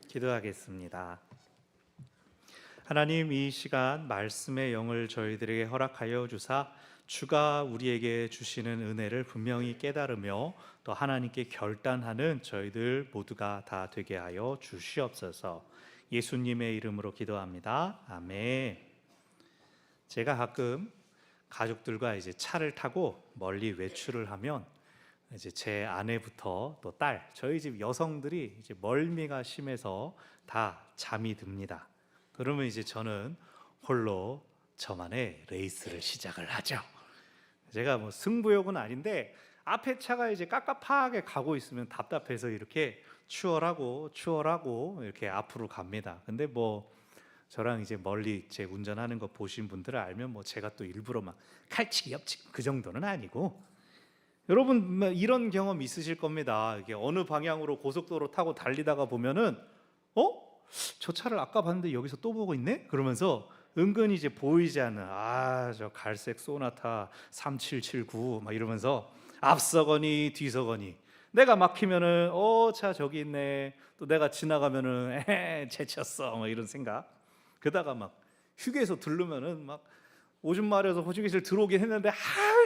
기도하겠습니다. 하나님, 이 시간 말씀의 영을 저희들에게 허락하여 주사 주가 우리에게 주시는 은혜를 분명히 깨달으며 또 하나님께 결단하는 저희들 모두가 다 되게 하여 주시옵소서. 예수님의 이름으로 기도합니다. 아멘. 제가 가끔 가족들과 이제 차를 타고 멀리 외출을 하면 이제 제 아내부터 또 딸, 저희 집 여성들이 이제 멀미가 심해서 다 잠이 듭니다. 그러면 이제 저는 홀로 저만의 레이스를 시작을 하죠. 제가 뭐 승부욕은 아닌데 앞에 차가 이제 깝깝하게 가고 있으면 답답해서 이렇게 추월하고 이렇게 앞으로 갑니다. 근데 뭐 저랑 이제 멀리 제 운전하는 거 보신 분들은 알면 뭐 제가 또 일부러 막 칼치기 옆치기 그 정도는 아니고, 여러분 이런 경험 있으실 겁니다. 이게 어느 방향으로 고속도로 타고 달리다가 보면은 저 차를 아까 봤는데 여기서 또 보고 있네? 그러면서 은근히 이제 보이지 않는 저 갈색 소나타 3779 막 이러면서 앞서거니 뒤서거니, 내가 막히면은 차 저기 있네, 또 내가 지나가면은 제쳤어 막 이런 생각. 그러다가 막 휴게소 들르면은 막 오줌 마려서 호주기실 들어오긴 했는데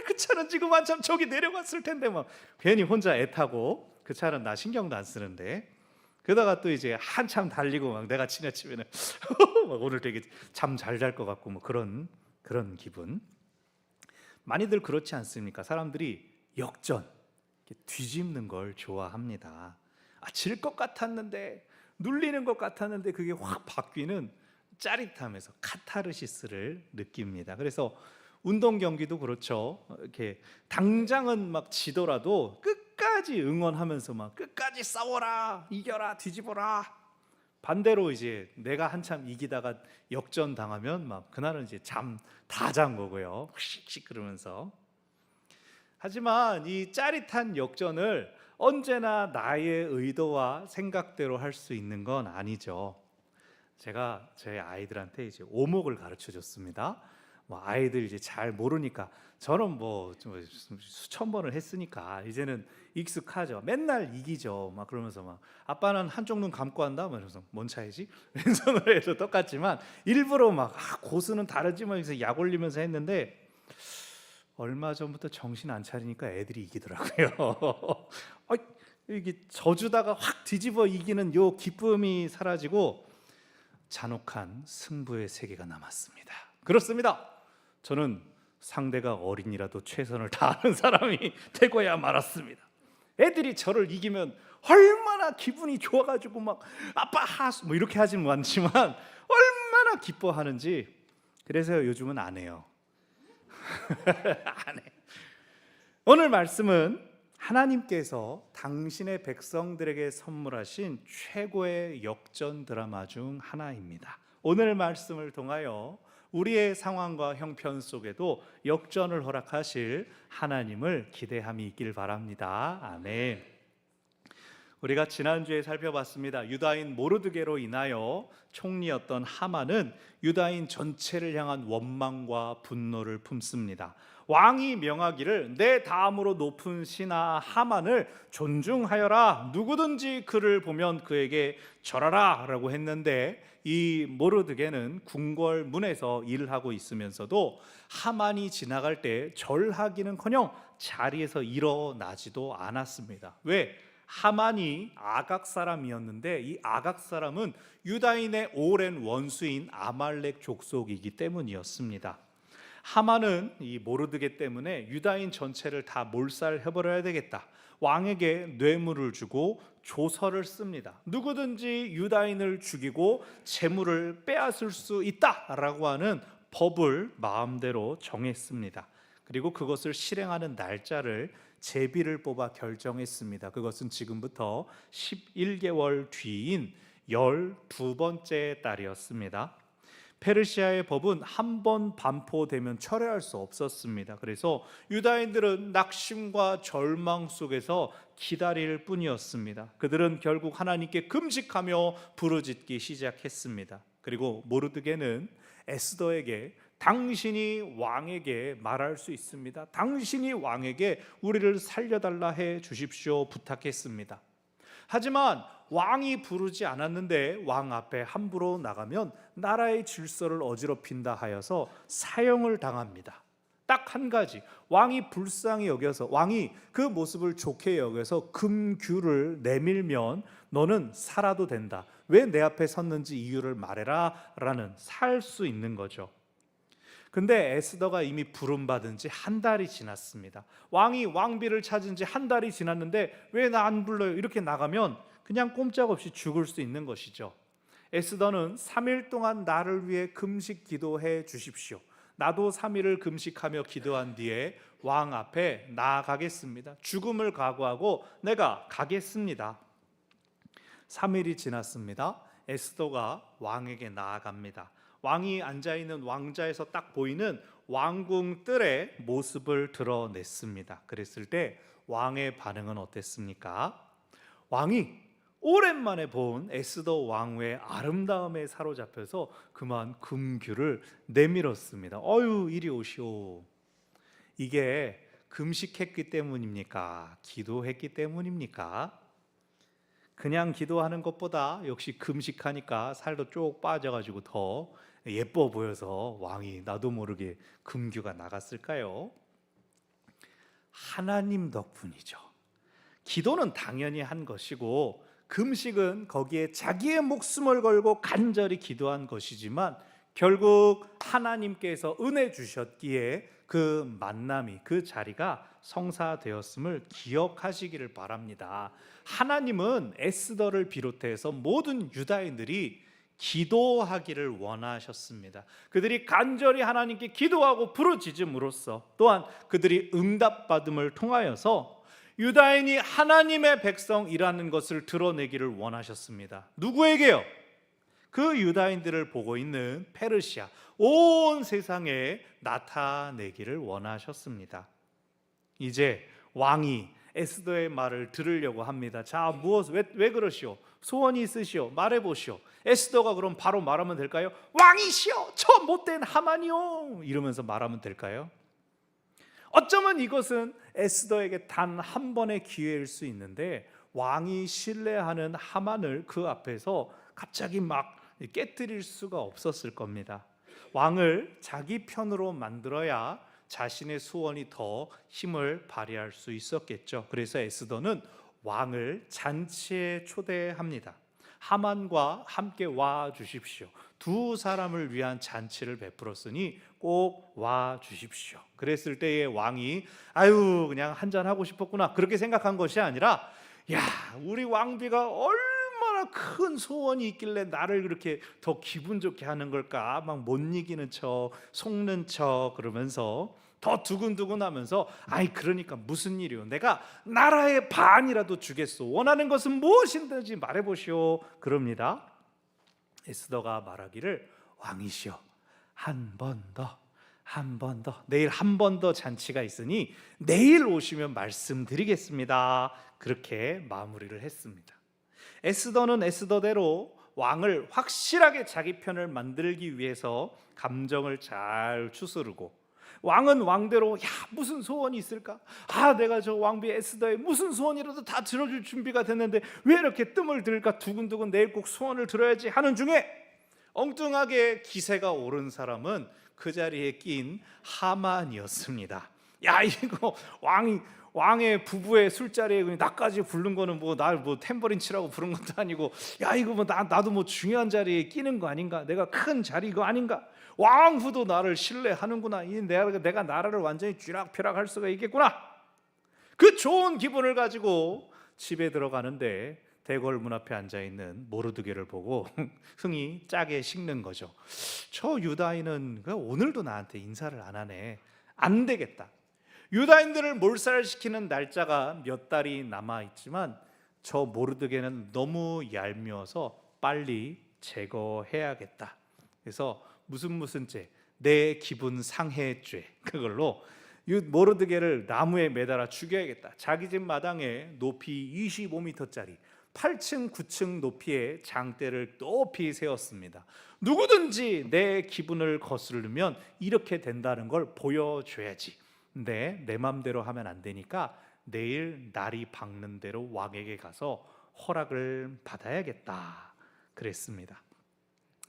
그 차는 지금 한참 저기 내려갔을 텐데 막 괜히 혼자 애타고, 그 차는 나 신경도 안 쓰는데. 그러다가 또 이제 한참 달리고 막 내가 지나치면은 막 오늘 되게 잠 잘 잘 것 같고 뭐 그런 기분. 많이들 그렇지 않습니까? 사람들이 역전, 뒤집는 걸 좋아합니다. 질 것 같았는데, 눌리는 것 같았는데 그게 확 바뀌는 짜릿함에서 카타르시스를 느낍니다. 그래서 운동 경기도 그렇죠. 이렇게 당장은 막 지더라도 끝까지 응원하면서 막 끝까지 싸워라, 이겨라, 뒤집어라. 반대로 이제 내가 한참 이기다가 역전 당하면 막 그날은 이제 잠 다 잔 거고요. 씩씩 그러면서. 하지만 이 짜릿한 역전을 언제나 나의 의도와 생각대로 할 수 있는 건 아니죠. 제가 제 아이들한테 이제 오목을 가르쳐 줬습니다. 뭐 아이들 이제 잘 모르니까, 저는 뭐 수천 번을 했으니까 이제는 익숙하죠. 맨날 이기죠. 막 그러면서 막 아빠는 한쪽 눈 감고 한다. 그래서 뭔 차이지? 왼손으로 해도 똑같지만 일부러 막 고수는 다르지만 그래서 약 올리면서 했는데, 얼마 전부터 정신 안 차리니까 애들이 이기더라고요. 이게 져주다가 확 뒤집어 이기는 요 기쁨이 사라지고 잔혹한 승부의 세계가 남았습니다. 그렇습니다. 저는 상대가 어린이라도 최선을 다하는 사람이 되고야 말았습니다. 애들이 저를 이기면 얼마나 기분이 좋아가지고 막 아빠 하수 뭐 이렇게 하지는 않지만 얼마나 기뻐하는지. 그래서 요즘은 안 해요. 안 해. 오늘 말씀은 하나님께서 당신의 백성들에게 선물하신 최고의 역전 드라마 중 하나입니다. 오늘 말씀을 통하여 우리의 상황과 형편 속에도 역전을 허락하실 하나님을 기대함이 있길 바랍니다. 아멘. 우리가 지난주에 살펴봤습니다. 유다인 모르드게로 인하여 총리였던 하만은 유다인 전체를 향한 원망과 분노를 품습니다. 왕이 명하기를 내 다음으로 높은 신하 하만을 존중하여라, 누구든지 그를 보면 그에게 절하라 라고 했는데, 이 모르드게는 궁궐 문에서 일을 하고 있으면서도 하만이 지나갈 때 절하기는커녕 자리에서 일어나지도 않았습니다. 왜? 하만이 아각 사람이었는데 이 아각 사람은 유다인의 오랜 원수인 아말렉 족속이기 때문이었습니다. 하만은 이 모르드게 때문에 유다인 전체를 다 몰살해버려야 되겠다, 왕에게 뇌물을 주고 조서를 씁니다. 누구든지 유다인을 죽이고 재물을 빼앗을 수 있다라고 하는 법을 마음대로 정했습니다. 그리고 그것을 실행하는 날짜를 제비를 뽑아 결정했습니다. 그것은 지금부터 11개월 뒤인 12번째 달이었습니다. 페르시아의 법은 한 번 반포되면 철회할 수 없었습니다. 그래서 유다인들은 낙심과 절망 속에서 기다릴 뿐이었습니다. 그들은 결국 하나님께 금식하며 부르짖기 시작했습니다. 그리고 모르드게는 에스더에게 당신이 왕에게 말할 수 있습니다. 당신이 왕에게 우리를 살려달라 해 주십시오 부탁했습니다. 하지만 왕이 부르지 않았는데 왕 앞에 함부로 나가면 나라의 질서를 어지럽힌다 하여서 사형을 당합니다. 딱 한 가지, 왕이 불쌍히 여겨서, 왕이 그 모습을 좋게 여겨서 금규를 내밀면 너는 살아도 된다, 왜 내 앞에 섰는지 이유를 말해라 라는, 살 수 있는 거죠. 근데 에스더가 이미 부름받은 지 한 달이 지났습니다. 왕이 왕비를 찾은 지 한 달이 지났는데 왜 나 안 불러요? 이렇게 나가면 그냥 꼼짝없이 죽을 수 있는 것이죠. 에스더는 3일 동안 나를 위해 금식 기도해 주십시오, 나도 3일을 금식하며 기도한 뒤에 왕 앞에 나아가겠습니다, 죽음을 각오하고 내가 가겠습니다. 3일이 지났습니다. 에스더가 왕에게 나아갑니다. 왕이 앉아있는 왕자에서 딱 보이는 왕궁 뜰의 모습을 드러냈습니다. 그랬을 때 왕의 반응은 어땠습니까? 왕이 오랜만에 본 에스더 왕후의 아름다움에 사로잡혀서 그만 금규를 내밀었습니다. 어유, 이리 오시오. 이게 금식했기 때문입니까? 기도했기 때문입니까? 그냥 기도하는 것보다 역시 금식하니까 살도 쭉 빠져가지고 더 예뻐 보여서 왕이 나도 모르게 금규가 나갔을까요? 하나님 덕분이죠. 기도는 당연히 한 것이고 금식은 거기에 자기의 목숨을 걸고 간절히 기도한 것이지만 결국 하나님께서 은혜 주셨기에 그 만남이, 그 자리가 성사되었음을 기억하시기를 바랍니다. 하나님은 에스더를 비롯해서 모든 유다인들이 기도하기를 원하셨습니다. 그들이 간절히 하나님께 기도하고 부르짖음으로써 또한 그들이 응답받음을 통하여서 유다인이 하나님의 백성이라는 것을 드러내기를 원하셨습니다. 누구에게요? 그 유다인들을 보고 있는 페르시아, 온 세상에 나타내기를 원하셨습니다. 이제 왕이 에스더의 말을 들으려고 합니다. 자, 왜 그러시오? 소원이 있으시오? 말해보시오. 에스더가 그럼 바로 말하면 될까요? 왕이시여, 저 못된 하만이요, 이러면서 말하면 될까요? 어쩌면 이것은 에스더에게 단 한 번의 기회일 수 있는데 왕이 신뢰하는 하만을 그 앞에서 갑자기 막 깨뜨릴 수가 없었을 겁니다. 왕을 자기 편으로 만들어야 자신의 소원이 더 힘을 발휘할 수 있었겠죠. 그래서 에스더는 왕을 잔치에 초대합니다. 하만과 함께 와 주십시오. 두 사람을 위한 잔치를 베풀었으니 꼭 와 주십시오. 그랬을 때의 왕이 아유, 그냥 한잔 하고 싶었구나, 그렇게 생각한 것이 아니라, 야, 우리 왕비가 얼마나 큰 소원이 있길래 나를 그렇게 더 기분 좋게 하는 걸까, 막 못 이기는 척, 속는 척 그러면서 더 두근두근하면서, 아이, 그러니까 무슨 일이요? 내가 나라의 반이라도 주겠소. 원하는 것은 무엇인지 말해보시오. 그럽니다. 에스더가 말하기를, 왕이시여, 한 번 더, 내일 한 번 더 잔치가 있으니 내일 오시면 말씀드리겠습니다. 그렇게 마무리를 했습니다. 에스더는 에스더대로 왕을 확실하게 자기 편을 만들기 위해서 감정을 잘 추스르고, 왕은 왕대로, 야, 무슨 소원이 있을까? 아, 내가 저 왕비 에스더의 무슨 소원이라도 다 들어줄 준비가 됐는데 왜 이렇게 뜸을 들을까? 두근두근 내일 꼭 소원을 들어야지 하는 중에 엉뚱하게 기세가 오른 사람은 그 자리에 낀 하만이었습니다. 야, 이거 왕의 부부의 술자리에 나까지 부른 거는 날 탬버린 치라고 부른 것도 아니고, 야, 이거 나도 중요한 자리에 끼는 거 아닌가? 내가 큰 자리 이거 아닌가? 왕후도 나를 신뢰하는구나. 내가 나라를 완전히 쥐락펴락할 수가 있겠구나. 그 좋은 기분을 가지고 집에 들어가는데 대궐 문 앞에 앉아있는 모르드게를 보고 흥이 짜게 식는 거죠. 저 유다인은 오늘도 나한테 인사를 안 하네. 안 되겠다. 유다인들을 몰살시키는 날짜가 몇 달이 남아있지만 저 모르드게는 너무 얄미워서 빨리 제거해야겠다. 그래서 무슨 죄, 내 기분 상해죄, 그걸로 모르드게를 나무에 매달아 죽여야겠다. 자기 집 마당에 높이 25m짜리 8층 9층 높이의 장대를 높이 세웠습니다. 누구든지 내 기분을 거스르면 이렇게 된다는 걸 보여줘야지. 근데 내 맘대로 하면 안 되니까 내일 날이 밝는 대로 왕에게 가서 허락을 받아야겠다 그랬습니다.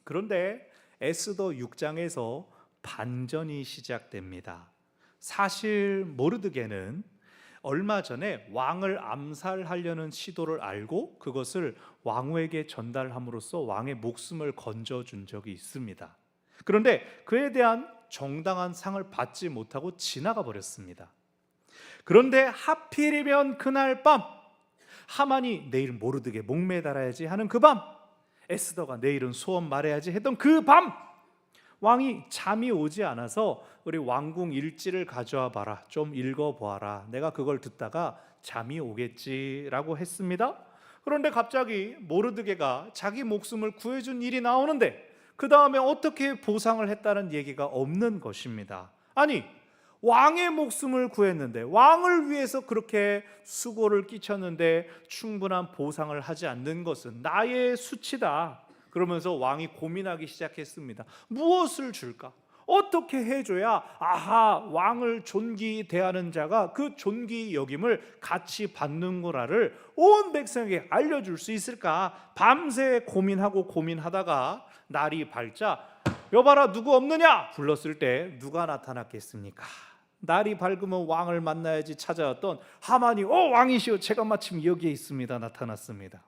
그런데 에스더 6장에서 반전이 시작됩니다. 사실 모르드게는 얼마 전에 왕을 암살하려는 시도를 알고 그것을 왕후에게 전달함으로써 왕의 목숨을 건져준 적이 있습니다. 그런데 그에 대한 정당한 상을 받지 못하고 지나가 버렸습니다. 그런데 하필이면 그날 밤, 하만이 내일 모르드게 목매달아야지 하는 그 밤, 에스더가 내일은 소원 말해야지 했던 그 밤, 왕이 잠이 오지 않아서 우리 왕궁 일지를 가져와 봐라, 좀 읽어보아라, 내가 그걸 듣다가 잠이 오겠지라고 했습니다. 그런데 갑자기 모르드게가 자기 목숨을 구해준 일이 나오는데 그 다음에 어떻게 보상을 했다는 얘기가 없는 것입니다. 아니, 왕의 목숨을 구했는데, 왕을 위해서 그렇게 수고를 끼쳤는데 충분한 보상을 하지 않는 것은 나의 수치다. 그러면서 왕이 고민하기 시작했습니다. 무엇을 줄까? 어떻게 해줘야 왕을 존귀 대하는 자가 그 존귀 여김을 같이 받는구나를 온 백성에게 알려줄 수 있을까? 밤새 고민하다가 날이 밝자 여봐라 누구 없느냐 불렀을 때 누가 나타났겠습니까? 날이 밝으면 왕을 만나야지 찾아왔던 하만이 왕이시여 제가 마침 여기에 있습니다 나타났습니다.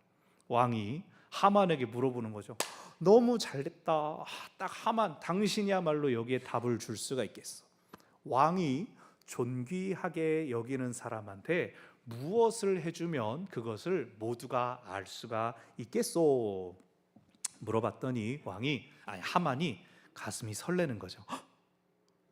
왕이 하만에게 물어보는 거죠. 너무 잘됐다. 딱 하만, 당신이야말로 여기에 답을 줄 수가 있겠어. 왕이 존귀하게 여기는 사람한테 무엇을 해주면 그것을 모두가 알 수가 있겠소? 물어봤더니 하만이 가슴이 설레는 거죠.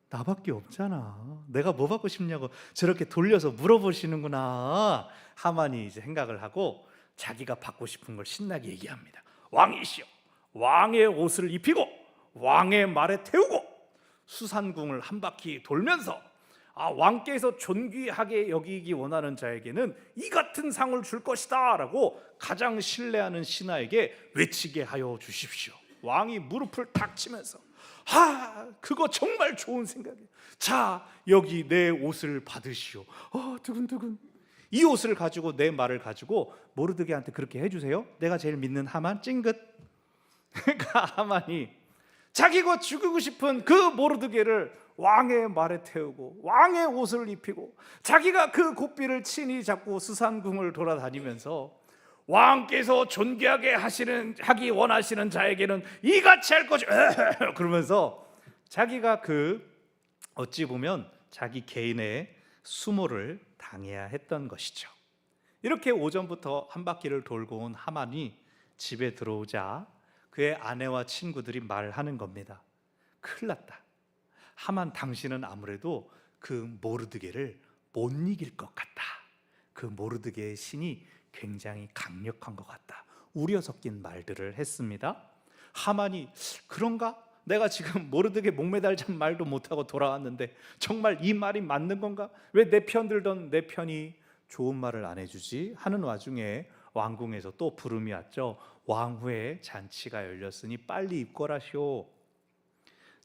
나밖에 없잖아. 내가 뭐 받고 싶냐고 저렇게 돌려서 물어보시는구나. 하만이 이제 생각을 하고 자기가 받고 싶은 걸 신나게 얘기합니다. 왕이시여, 왕의 옷을 입히고 왕의 말에 태우고 수산궁을 한 바퀴 돌면서 왕께서 존귀하게 여기기 원하는 자에게는 이 같은 상을 줄 것이다 라고 가장 신뢰하는 신하에게 외치게 하여 주십시오. 왕이 무릎을 탁 치면서 그거 정말 좋은 생각이에요. 자, 여기 내 옷을 받으시오. 두근두근. 이 옷을 가지고 내 말을 가지고 모르드게한테 그렇게 해주세요. 내가 제일 믿는 하만 찡긋. 그러니까 하만이 자기가 죽이고 싶은 그 모르드게를 왕의 말에 태우고 왕의 옷을 입히고 자기가 그 고삐를 친히 잡고 수산궁을 돌아다니면서 왕께서 존귀하게 하기 원하시는 자에게는 이같이 할 것이 그러면서 자기가 어찌 보면 자기 개인의 수모를 당해야 했던 것이죠. 이렇게 오전부터 한 바퀴를 돌고 온 하만이 집에 들어오자 그의 아내와 친구들이 말하는 겁니다. 큰일 났다. 하만 당신은 아무래도 그 모르드게를 못 이길 것 같다. 그 모르드게의 신이 굉장히 강력한 것 같다. 우려 섞인 말들을 했습니다. 하만이 그런가? 내가 지금 모르드게 목매달잔 말도 못하고 돌아왔는데 정말 이 말이 맞는 건가? 왜 내 편 들던 내 편이 좋은 말을 안 해주지? 하는 와중에 왕궁에서 또 부름이 왔죠. 왕후의 잔치가 열렸으니 빨리 입거라시오.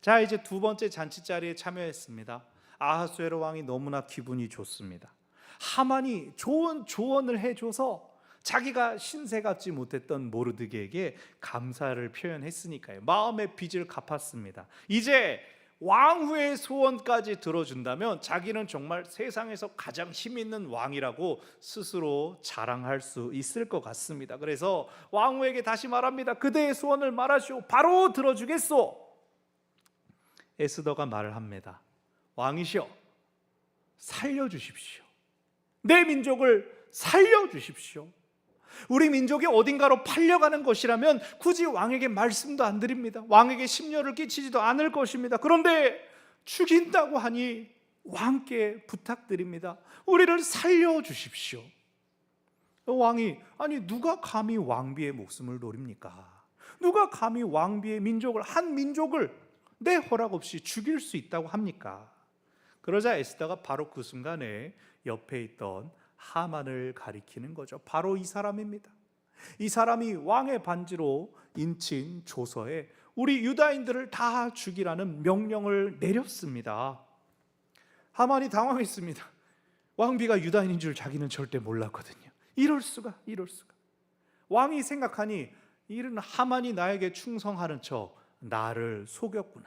자, 이제 두 번째 잔치 자리에 참여했습니다. 아하수에로 왕이 너무나 기분이 좋습니다. 하만이 좋은 조언을 해줘서 자기가 신세 갚지 못했던 모르드게에게 감사를 표현했으니까요. 마음의 빚을 갚았습니다. 이제 왕후의 소원까지 들어준다면 자기는 정말 세상에서 가장 힘 있는 왕이라고 스스로 자랑할 수 있을 것 같습니다. 그래서 왕후에게 다시 말합니다. 그대의 소원을 말하시오. 바로 들어주겠소. 에스더가 말을 합니다. 왕이시여, 살려주십시오. 내 민족을 살려주십시오. 우리 민족이 어딘가로 팔려가는 것이라면 굳이 왕에게 말씀도 안 드립니다. 왕에게 심려를 끼치지도 않을 것입니다. 그런데 죽인다고 하니 왕께 부탁드립니다. 우리를 살려주십시오. 왕이 누가 감히 왕비의 목숨을 노립니까? 누가 감히 왕비의 민족을, 한 민족을 내 허락 없이 죽일 수 있다고 합니까? 그러자 에스더가 바로 그 순간에 옆에 있던 하만을 가리키는 거죠. 바로 이 사람입니다. 이 사람이 왕의 반지로 인친 조서에 우리 유다인들을 다 죽이라는 명령을 내렸습니다. 하만이 당황했습니다. 왕비가 유다인인 줄 자기는 절대 몰랐거든요. 이럴 수가. 왕이 생각하니 이런 하만이 나에게 충성하는 척 나를 속였구나,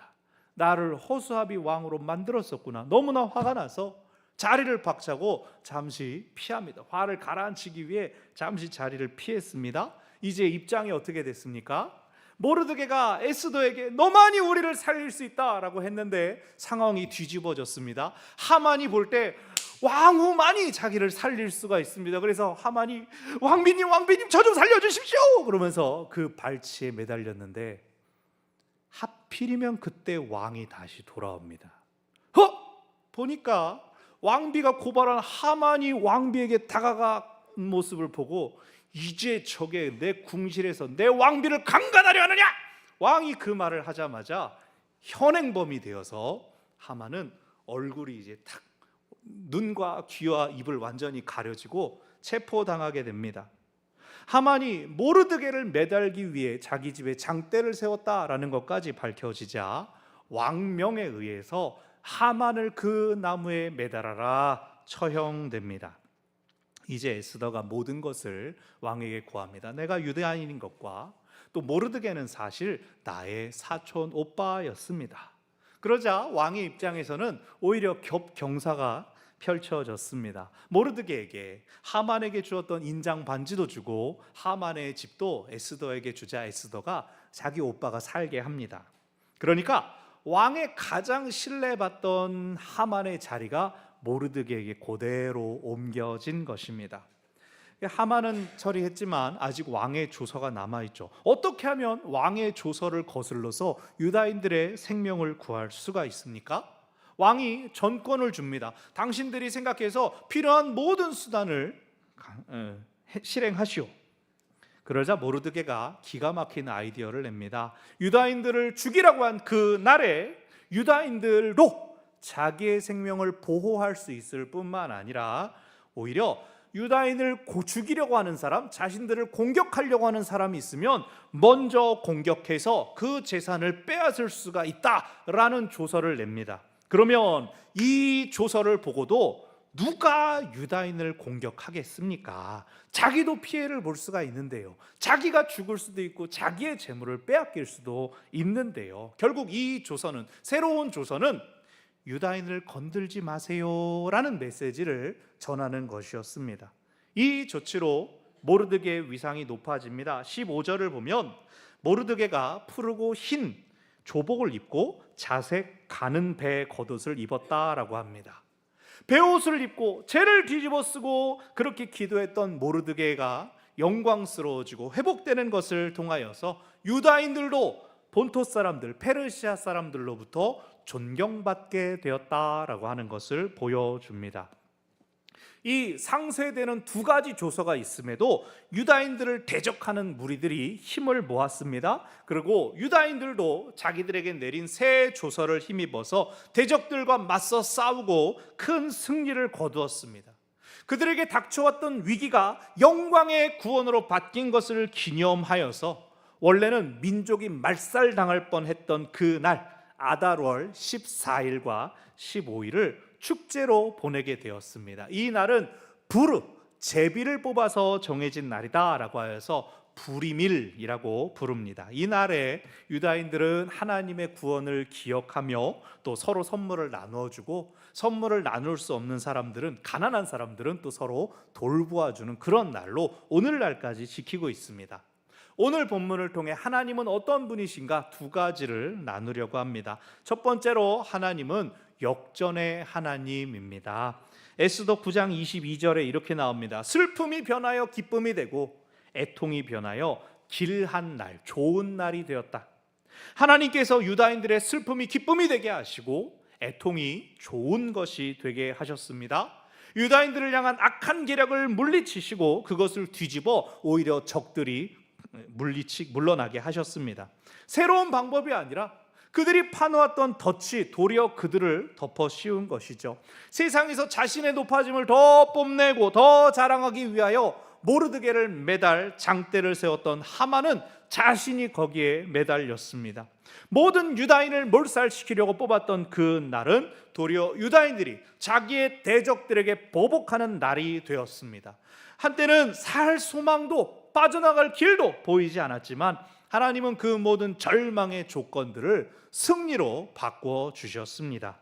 나를 호수아비 왕으로 만들었었구나. 너무나 화가 나서 자리를 박차고 잠시 피합니다. 화를 가라앉히기 위해 잠시 자리를 피했습니다. 이제 입장이 어떻게 됐습니까? 모르드게가 에스더에게 너만이 우리를 살릴 수 있다라고 했는데 상황이 뒤집어졌습니다. 하만이 볼 때 왕후만이 자기를 살릴 수가 있습니다. 그래서 하만이 왕비님 저 좀 살려주십시오 그러면서 그 발치에 매달렸는데 하필이면 그때 왕이 다시 돌아옵니다. 보니까 왕비가 고발한 하만이 왕비에게 다가간 모습을 보고 이제 저게 내 궁실에서 내 왕비를 강간하려 하느냐? 왕이 그 말을 하자마자 현행범이 되어서 하만은 얼굴이 이제 탁 눈과 귀와 입을 완전히 가려지고 체포당하게 됩니다. 하만이 모르드게를 매달기 위해 자기 집에 장대를 세웠다라는 것까지 밝혀지자 왕명에 의해서 하만을 그 나무에 매달아라 처형됩니다. 이제 에스더가 모든 것을 왕에게 고합니다. 내가 유대인인 것과 또 모르드게는 사실 나의 사촌 오빠였습니다. 그러자 왕의 입장에서는 오히려 겹경사가 펼쳐졌습니다. 모르드게에게 하만에게 주었던 인장 반지도 주고 하만의 집도 에스더에게 주자 에스더가 자기 오빠가 살게 합니다. 그러니까 왕의 가장 신뢰받던 하만의 자리가 모르드게에게 그대로 옮겨진 것입니다. 하만은 처리했지만 아직 왕의 조서가 남아있죠. 어떻게 하면 왕의 조서를 거슬러서 유다인들의 생명을 구할 수가 있습니까? 왕이 전권을 줍니다. 당신들이 생각해서 필요한 모든 수단을 실행하시오. 그러자 모르드게가 기가 막힌 아이디어를 냅니다. 유다인들을 죽이라고 한 그 날에 유다인들로 자기의 생명을 보호할 수 있을 뿐만 아니라 오히려 유다인을 죽이려고 하는 사람, 자신들을 공격하려고 하는 사람이 있으면 먼저 공격해서 그 재산을 빼앗을 수가 있다라는 조서를 냅니다. 그러면 이 조서를 보고도 누가 유다인을 공격하겠습니까? 자기도 피해를 볼 수가 있는데요. 자기가 죽을 수도 있고 자기의 재물을 빼앗길 수도 있는데요. 결국 이 조서는, 새로운 조서는 유다인을 건들지 마세요라는 메시지를 전하는 것이었습니다. 이 조치로 모르드게의 위상이 높아집니다. 15절을 보면 모르드게가 푸르고 흰 조복을 입고 자색 가는 배 겉옷을 입었다라고 합니다. 베옷을 입고 죄를 뒤집어 쓰고 그렇게 기도했던 모르드게가 영광스러워지고 회복되는 것을 통하여서 유다인들도 본토 사람들, 페르시아 사람들로부터 존경받게 되었다라고 하는 것을 보여줍니다. 이 상쇄되는 두 가지 조서가 있음에도 유다인들을 대적하는 무리들이 힘을 모았습니다. 그리고 유다인들도 자기들에게 내린 새 조서를 힘입어서 대적들과 맞서 싸우고 큰 승리를 거두었습니다. 그들에게 닥쳐왔던 위기가 영광의 구원으로 바뀐 것을 기념하여서 원래는 민족이 말살당할 뻔했던 그날 아달월 14일과 15일을 축제로 보내게 되었습니다. 이 날은 부르, 제비를 뽑아서 정해진 날이다라고 하여서 부리밀이라고 부릅니다. 이 날에 유다인들은 하나님의 구원을 기억하며 또 서로 선물을 나누어주고, 선물을 나눌 수 없는 사람들은, 가난한 사람들은 또 서로 돌보아주는 그런 날로 오늘날까지 지키고 있습니다. 오늘 본문을 통해 하나님은 어떤 분이신가 두 가지를 나누려고 합니다. 첫 번째로 하나님은 역전의 하나님입니다. 에스더 9장 22절에 이렇게 나옵니다. 슬픔이 변하여 기쁨이 되고 애통이 변하여 길한 날, 좋은 날이 되었다. 하나님께서 유다인들의 슬픔이 기쁨이 되게 하시고 애통이 좋은 것이 되게 하셨습니다. 유다인들을 향한 악한 계략을 물리치시고 그것을 뒤집어 오히려 적들이 물러나게 하셨습니다. 새로운 방법이 아니라 그들이 파놓았던 덫이 도리어 그들을 덮어 씌운 것이죠. 세상에서 자신의 높아짐을 더 뽐내고 더 자랑하기 위하여 모르드게를 매달 장대를 세웠던 하만은 자신이 거기에 매달렸습니다. 모든 유다인을 몰살시키려고 뽑았던 그 날은 도리어 유다인들이 자기의 대적들에게 보복하는 날이 되었습니다. 한때는 살 소망도 빠져나갈 길도 보이지 않았지만 하나님은 그 모든 절망의 조건들을 승리로 바꿔 주셨습니다.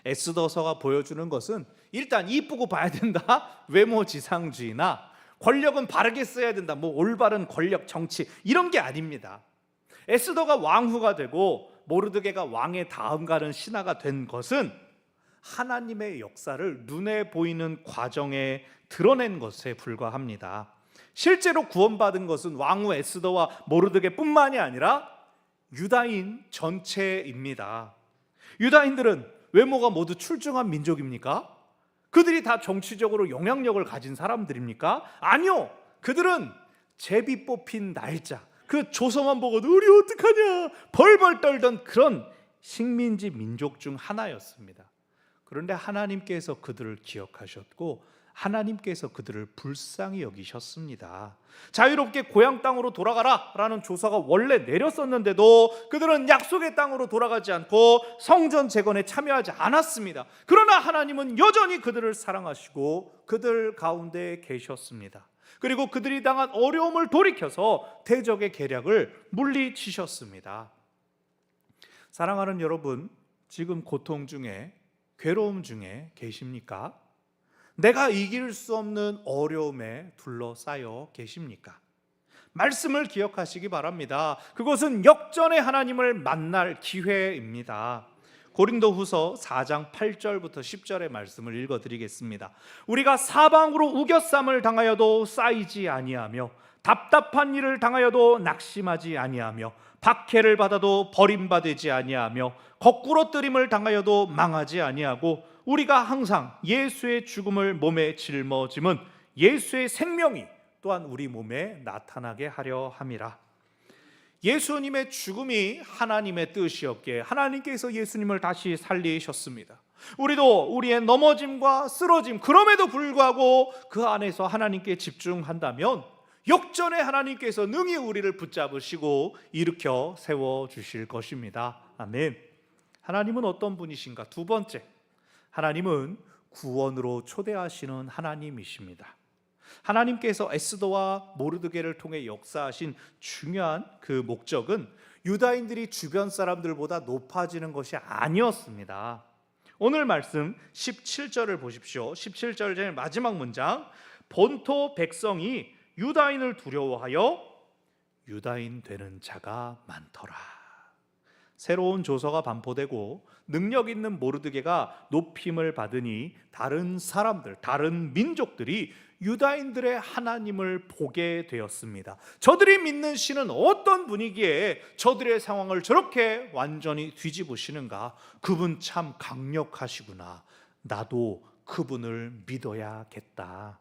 에스더서가 보여주는 것은 일단 이쁘고 봐야 된다, 외모 지상주의나 권력은 바르게 써야 된다, 올바른 권력 정치, 이런 게 아닙니다. 에스더가 왕후가 되고 모르드게가 왕의 다음 가는 신하가 된 것은 하나님의 역사를 눈에 보이는 과정에 드러낸 것에 불과합니다. 실제로 구원받은 것은 왕후 에스더와 모르드게뿐만이 아니라 유다인 전체입니다. 유다인들은 외모가 모두 출중한 민족입니까? 그들이 다 정치적으로 영향력을 가진 사람들입니까? 아니요. 그들은 제비 뽑힌 날짜, 그 조서만 보고도 우리 어떡하냐 벌벌 떨던 그런 식민지 민족 중 하나였습니다. 그런데 하나님께서 그들을 기억하셨고 하나님께서 그들을 불쌍히 여기셨습니다. 자유롭게 고향 땅으로 돌아가라 라는 조서가 원래 내렸었는데도 그들은 약속의 땅으로 돌아가지 않고 성전 재건에 참여하지 않았습니다. 그러나 하나님은 여전히 그들을 사랑하시고 그들 가운데 계셨습니다. 그리고 그들이 당한 어려움을 돌이켜서 대적의 계략을 물리치셨습니다. 사랑하는 여러분, 지금 고통 중에, 괴로움 중에 계십니까? 내가 이길 수 없는 어려움에 둘러싸여 계십니까? 말씀을 기억하시기 바랍니다. 그것은 역전의 하나님을 만날 기회입니다. 고린도후서 4장 8절부터 10절의 말씀을 읽어드리겠습니다. 우리가 사방으로 우겨쌈을 당하여도 쌓이지 아니하며 답답한 일을 당하여도 낙심하지 아니하며 박해를 받아도 버림받지 아니하며 거꾸로 뜨림을 당하여도 망하지 아니하고 우리가 항상 예수의 죽음을 몸에 짊어짐은 예수의 생명이 또한 우리 몸에 나타나게 하려 함이라. 예수님의 죽음이 하나님의 뜻이었기에 하나님께서 예수님을 다시 살리셨습니다. 우리도 우리의 넘어짐과 쓰러짐, 그럼에도 불구하고 그 안에서 하나님께 집중한다면 역전의 하나님께서 능히 우리를 붙잡으시고 일으켜 세워주실 것입니다. 아멘. 하나님은 어떤 분이신가? 두 번째, 하나님은 구원으로 초대하시는 하나님이십니다. 하나님께서 에스더와 모르드게를 통해 역사하신 중요한 그 목적은 유다인들이 주변 사람들보다 높아지는 것이 아니었습니다. 오늘 말씀 17절을 보십시오. 17절 제일 마지막 문장, 본토 백성이 유다인을 두려워하여 유다인 되는 자가 많더라. 새로운 조서가 반포되고 능력 있는 모르드게가 높임을 받으니 다른 사람들, 다른 민족들이 유다인들의 하나님을 보게 되었습니다. 저들이 믿는 신은 어떤 분이기에 저들의 상황을 저렇게 완전히 뒤집으시는가? 그분 참 강력하시구나. 나도 그분을 믿어야겠다.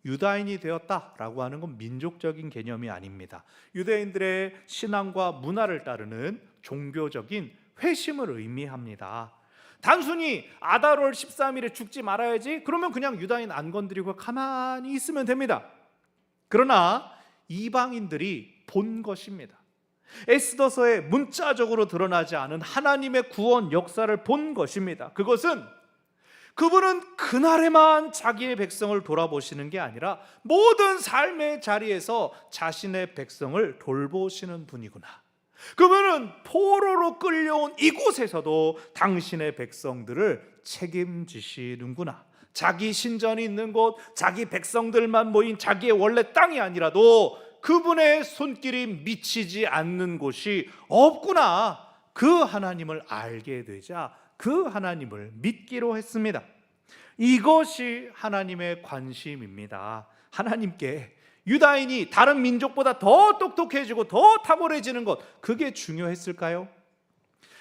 유다인이 되었다라고 하는 건 민족적인 개념이 아닙니다. 유대인들의 신앙과 문화를 따르는 종교적인 회심을 의미합니다. 단순히 아달월 13일에 죽지 말아야지, 그러면 그냥 유다인 안 건드리고 가만히 있으면 됩니다. 그러나 이방인들이 본 것입니다. 에스더서에 문자적으로 드러나지 않은 하나님의 구원 역사를 본 것입니다. 그것은 그분은 그날에만 자기의 백성을 돌아보시는 게 아니라 모든 삶의 자리에서 자신의 백성을 돌보시는 분이구나. 그분은 포로로 끌려온 이곳에서도 당신의 백성들을 책임지시는구나. 자기 신전이 있는 곳, 자기 백성들만 모인 자기의 원래 땅이 아니라도 그분의 손길이 미치지 않는 곳이 없구나. 그 하나님을 알게 되자 그 하나님을 믿기로 했습니다. 이것이 하나님의 관심입니다. 하나님께 유다인이 다른 민족보다 더 똑똑해지고 더 탁월해지는 것, 그게 중요했을까요?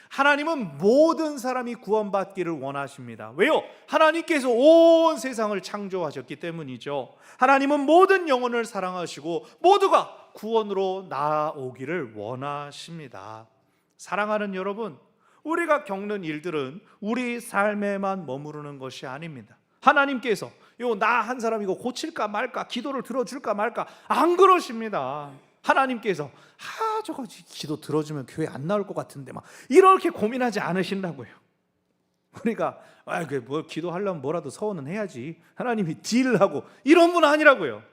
하나님은 모든 사람이 구원받기를 원하십니다. 왜요? 하나님께서 온 세상을 창조하셨기 때문이죠. 하나님은 모든 영혼을 사랑하시고 모두가 구원으로 나아오기를 원하십니다. 사랑하는 여러분, 우리가 겪는 일들은 우리 삶에만 머무르는 것이 아닙니다. 하나님께서 나 한 사람 이거 고칠까 말까, 기도를 들어줄까 말까, 안 그러십니다. 하나님께서 저거 기도 들어주면 교회 안 나올 것 같은데 막 이렇게 고민하지 않으신다고요. 우리가 뭐 기도하려면 뭐라도 서원은 해야지, 하나님이 딜하고, 이런 분 아니라고요.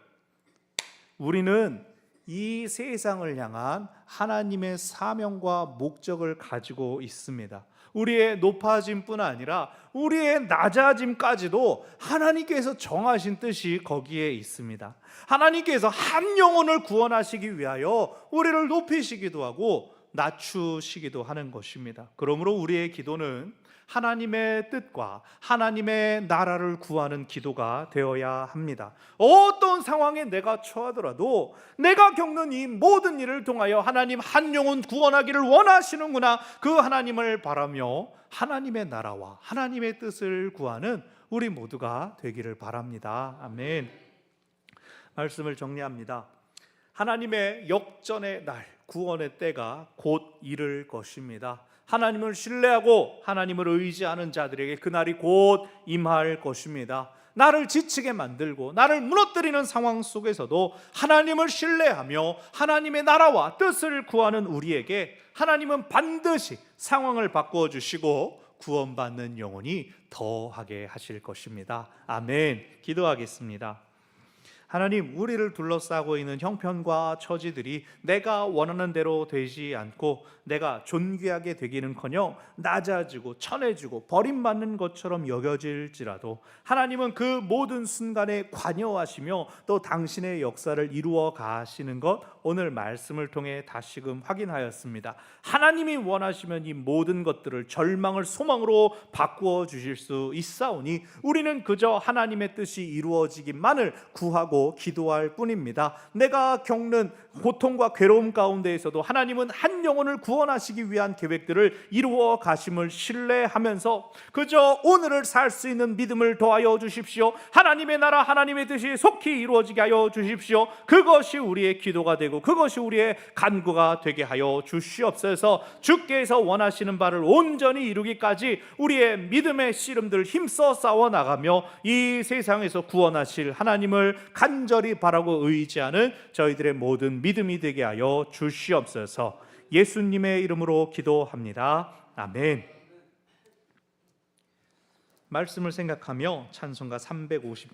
우리는 이 세상을 향한 하나님의 사명과 목적을 가지고 있습니다. 우리의 높아짐뿐 아니라 우리의 낮아짐까지도 하나님께서 정하신 뜻이 거기에 있습니다. 하나님께서 한 영혼을 구원하시기 위하여 우리를 높이시기도 하고 낮추시기도 하는 것입니다. 그러므로 우리의 기도는 하나님의 뜻과 하나님의 나라를 구하는 기도가 되어야 합니다. 어떤 상황에 내가 처하더라도 내가 겪는 이 모든 일을 통하여 하나님 한 영혼 구원하기를 원하시는구나, 그 하나님을 바라며 하나님의 나라와 하나님의 뜻을 구하는 우리 모두가 되기를 바랍니다. 아멘. 말씀을 정리합니다. 하나님의 역전의 날, 구원의 때가 곧 이를 것입니다. 하나님을 신뢰하고 하나님을 의지하는 자들에게 그날이 곧 임할 것입니다. 나를 지치게 만들고 나를 무너뜨리는 상황 속에서도 하나님을 신뢰하며 하나님의 나라와 뜻을 구하는 우리에게 하나님은 반드시 상황을 바꾸어 주시고 구원받는 영혼이 더하게 하실 것입니다. 아멘. 기도하겠습니다. 하나님, 우리를 둘러싸고 있는 형편과 처지들이 내가 원하는 대로 되지 않고 내가 존귀하게 되기는커녕 낮아지고 천해지고 버림받는 것처럼 여겨질지라도 하나님은 그 모든 순간에 관여하시며 또 당신의 역사를 이루어 가시는 것 오늘 말씀을 통해 다시금 확인하였습니다. 하나님이 원하시면 이 모든 것들을 절망을 소망으로 바꾸어 주실 수 있사오니 우리는 그저 하나님의 뜻이 이루어지기만을 구하고 기도할 뿐입니다. 내가 겪는 고통과 괴로움 가운데에서도 하나님은 한 영혼을 구원하시기 위한 계획들을 이루어 가심을 신뢰하면서 그저 오늘을 살 수 있는 믿음을 더하여 주십시오. 하나님의 나라 하나님의 뜻이 속히 이루어지게 하여 주십시오. 그것이 우리의 기도가 되고 그것이 우리의 간구가 되게 하여 주시옵소서. 주께서 원하시는 바를 온전히 이루기까지 우리의 믿음의 씨름들 힘써 싸워나가며 이 세상에서 구원하실 하나님을 간절히 바라고 의지하는 저희들의 모든 믿음이 되게 하여 주시옵소서. 예수님의 이름으로 기도합니다. 아멘. 말씀을 생각하며 찬송가 357